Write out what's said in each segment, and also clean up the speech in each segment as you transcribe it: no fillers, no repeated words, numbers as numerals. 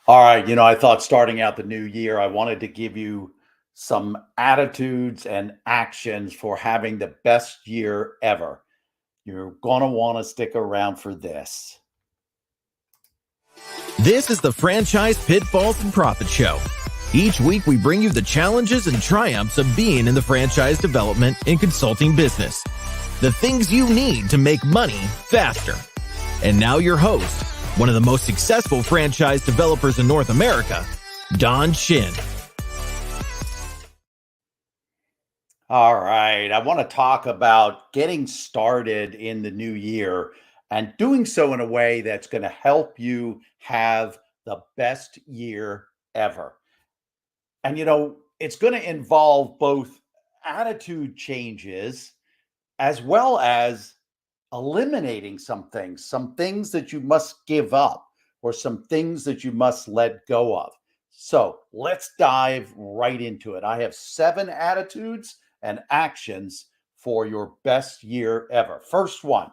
All right, I thought starting out the new year, I wanted to give you some attitudes and actions for having the best year ever. You're going to want to stick around for this. This is the Franchise Pitfalls and Profit Show. Each week, we bring you the challenges and triumphs of being in the franchise development and consulting business. The things you need to make money faster. And now your host, one of the most successful franchise developers in North America, Don Shin. All right, I want to talk about getting started in the new year and doing so in a way that's going to help you have the best year ever. And it's going to involve both attitude changes as well as eliminating some things that you must give up, or some things that you must let go of. So let's dive right into it. I have 7 attitudes and actions for your best year ever. First one,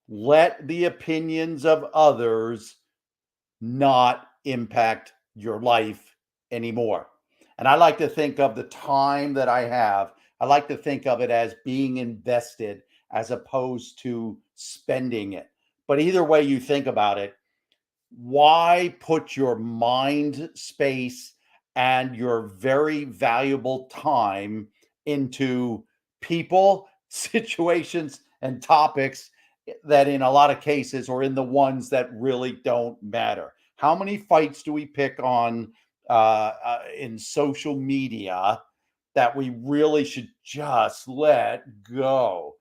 let the opinions of others not impact your life anymore. And I like to think of the time that I like to think of it as being invested as opposed to spending it. But either way you think about it, why put your mind space and your very valuable time into people, situations, and topics that in a lot of cases or in the ones that really don't matter? How many fights do we pick on in social media that we really should just let go?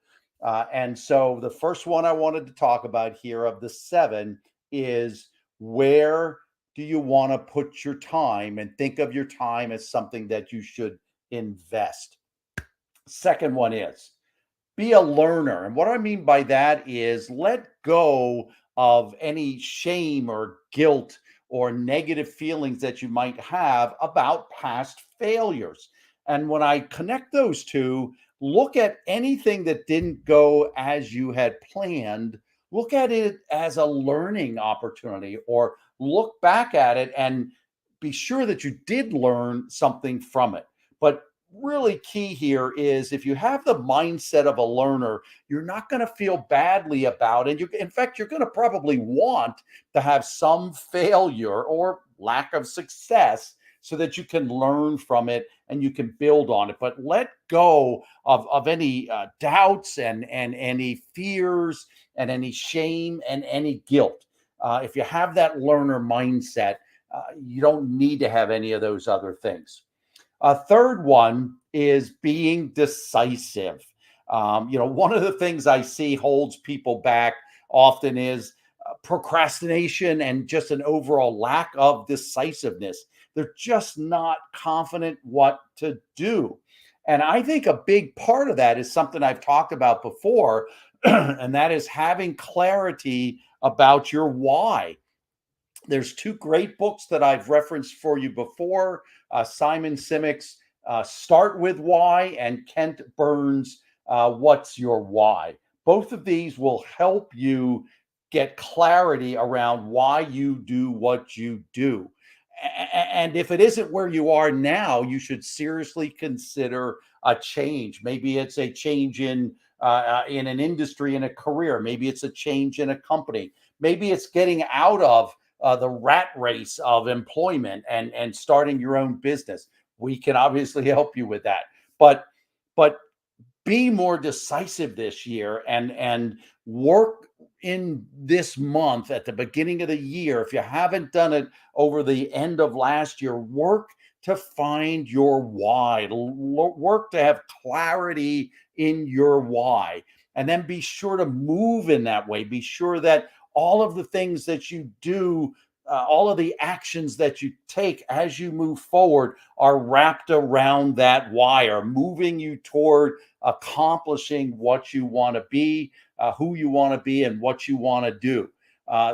And so the first one I wanted to talk about here of the 7 is, where do you want to put your time, and think of your time as something that you should invest. Second one is, be a learner. And what I mean by that is, let go of any shame or guilt or negative feelings that you might have about past failures. And when I connect those two, look at anything that didn't go as you had planned. Look at it as a learning opportunity, or look back at it and be sure that you did learn something from it. But really key here is, if you have the mindset of a learner, you're not going to feel badly about it. In fact, you're going to probably want to have some failure or lack of success so that you can learn from it and you can build on it. But let go of any doubts and any fears and any shame and any guilt. If you have that learner mindset, you don't need to have any of those other things. A third one is being decisive. One of the things I see holds people back often is procrastination and just an overall lack of decisiveness. They're just not confident what to do. And I think a big part of that is something I've talked about before, and that is having clarity about your why. There's 2 great books that I've referenced for you before, Simon Sinek's Start With Why, and Kent Burns' What's Your Why. Both of these will help you get clarity around why you do what you do. And if it isn't where you are now, you should seriously consider a change. Maybe it's a change in an industry, in a career. Maybe it's a change in a company. Maybe it's getting out of the rat race of employment and starting your own business. We can obviously help you with that, but be more decisive this year, and work in this month at the beginning of the year. If you haven't done it over the end of last year, work to find your why. Work to have clarity in your why, and then be sure to move in that way. Be sure that all of the things that you do, all of the actions that you take as you move forward, are wrapped around that why, are moving you toward accomplishing what you want to be, who you want to be, and what you want to do.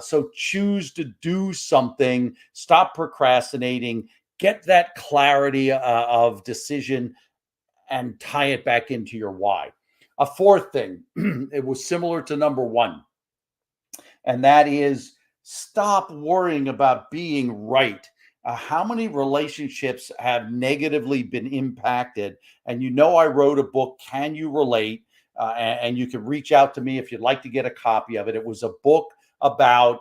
So choose to do something, stop procrastinating, get that clarity of decision, and tie it back into your why. A fourth thing, it was similar to number 1, and that is Stop worrying about being right. How many relationships have negatively been impacted? And I wrote a book, Can You Relate? And you can reach out to me if you'd like to get a copy of it. It was a book about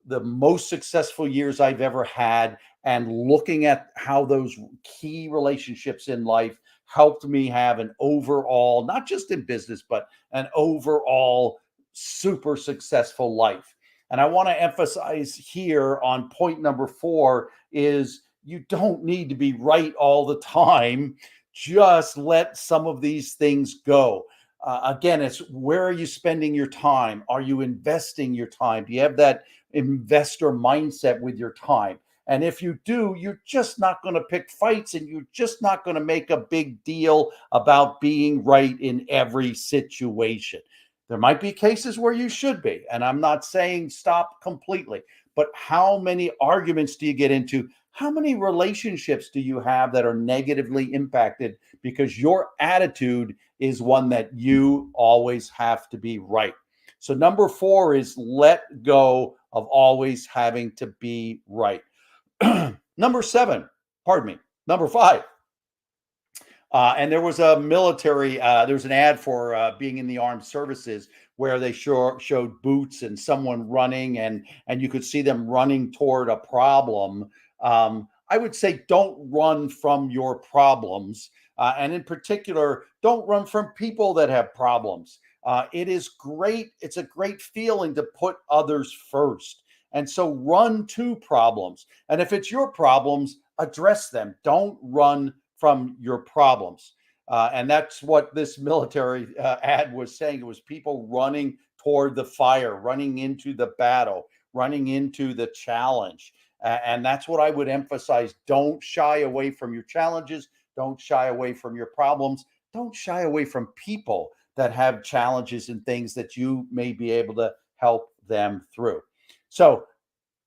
the most successful years I've ever had, and looking at how those key relationships in life helped me have an overall, not just in business, but an overall super successful life. And I want to emphasize here on point number 4 is you don't need to be right all the time. Just let some of these things go. Again, it's where are you spending your time? Are you investing your time? Do you have that investor mindset with your time? And if you do, you're just not going to pick fights, and you're just not going to make a big deal about being right in every situation. There might be cases where you should be, and I'm not saying stop completely, but how many arguments do you get into? How many relationships do you have that are negatively impacted because your attitude is one that you always have to be right? So, number 4 is let go of always having to be right. Number 7, pardon me, number 5. And there was a military, there's an ad for being in the armed services where they showed boots and someone running, and you could see them running toward a problem. I would say don't run from your problems. And in particular, don't run from people that have problems. It is great. It's a great feeling to put others first. And so run to problems. And if it's your problems, address them. Don't run from your problems. And that's what this military ad was saying. It was people running toward the fire, running into the battle, running into the challenge. And that's what I would emphasize. Don't shy away from your challenges. Don't shy away from your problems. Don't shy away from people that have challenges and things that you may be able to help them through. So,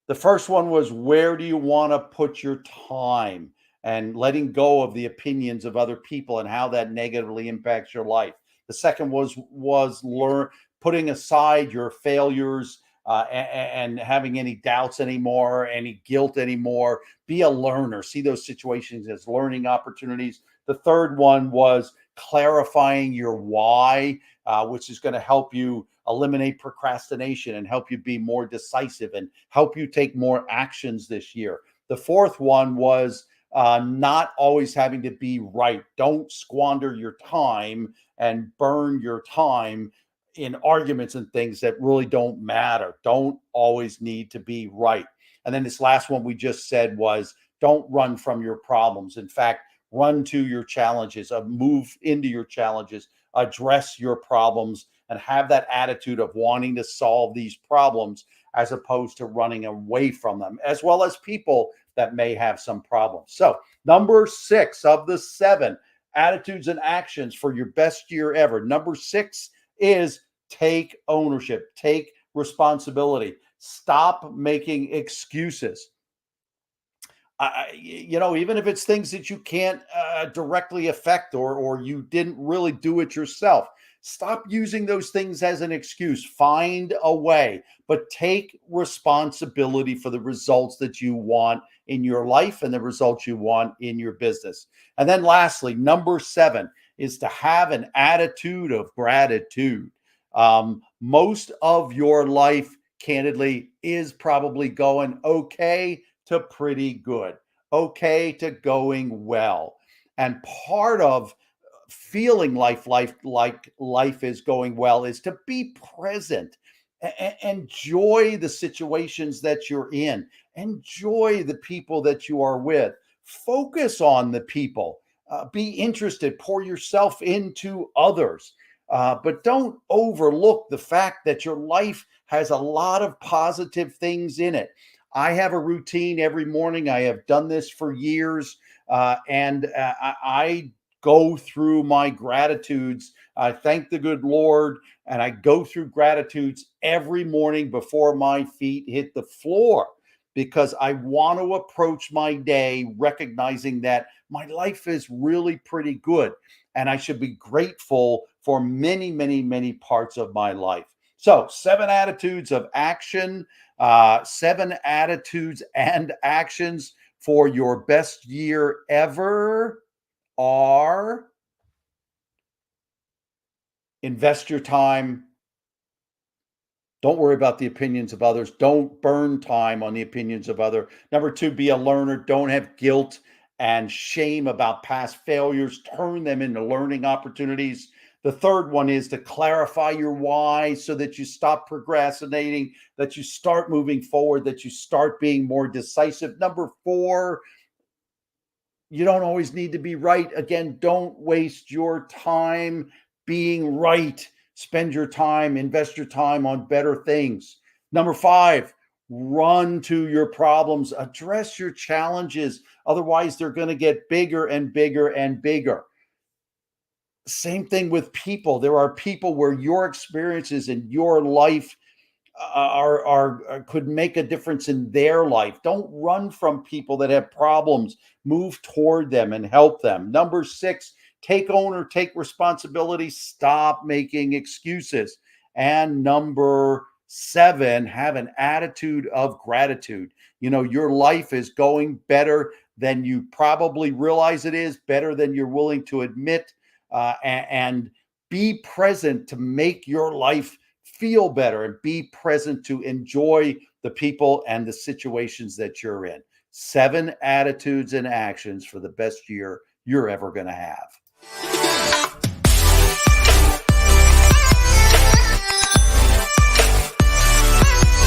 the first one was, where do you want to put your time, and letting go of the opinions of other people and how that negatively impacts your life. The second was learn putting aside your failures, and having any doubts anymore, any guilt anymore. Be a learner. See those situations as learning opportunities. The third one was clarifying your why, which is going to help you eliminate procrastination and help you be more decisive and help you take more actions this year. The fourth one was not always having to be right. Don't squander your time and burn your time in arguments and things that really don't matter. Don't always need to be right. And then this last one we just said was, don't run from your problems. In fact, run to your challenges, move into your challenges, address your problems, and have that attitude of wanting to solve these problems as opposed to running away from them, as well as people that may have some problems. So, number 6 of the 7 attitudes and actions for your best year ever. Number 6 is take ownership, take responsibility, stop making excuses. Even if it's things that you can't directly affect, or you didn't really do it yourself, stop using those things as an excuse. Find a way, but take responsibility for the results that you want in your life and the results you want in your business. And then lastly, number 7 is to have an attitude of gratitude. Most of your life, candidly, is probably going okay to pretty good, okay to going well. And part of feeling like life is going well is to be present. Enjoy the situations that you're in. Enjoy the people that you are with. Focus on the people. Be interested. Pour yourself into others. But don't overlook the fact that your life has a lot of positive things in it. I have a routine every morning. I have done this for years, and I go through my gratitudes. I thank the good Lord, and I go through gratitudes every morning before my feet hit the floor, because I want to approach my day recognizing that my life is really pretty good, and I should be grateful for many, many, many parts of my life. So, 7 attitudes of action Seven attitudes and actions for your best year ever are: invest your time. Don't worry about the opinions of others. Don't burn time on the opinions of others. Number two, be a learner. Don't have guilt and shame about past failures. Turn them into learning opportunities. The third one is to clarify your why so that you stop procrastinating, that you start moving forward, that you start being more decisive. Number four, you don't always need to be right. Again, don't waste your time being right. Spend your time, invest your time on better things. Number five, run to your problems, address your challenges. Otherwise, they're going to get bigger and bigger and bigger. Same thing with people. There are people where your experiences in your life are could make a difference in their life. Don't run from people that have problems. Move toward them and help them. Number six, take responsibility. Stop making excuses. And number seven, have an attitude of gratitude. Your life is going better than you probably realize it is, better than you're willing to admit, and be present to make your life feel better, and be present to enjoy the people and the situations that you're in. Seven attitudes and actions for the best year you're ever going to have.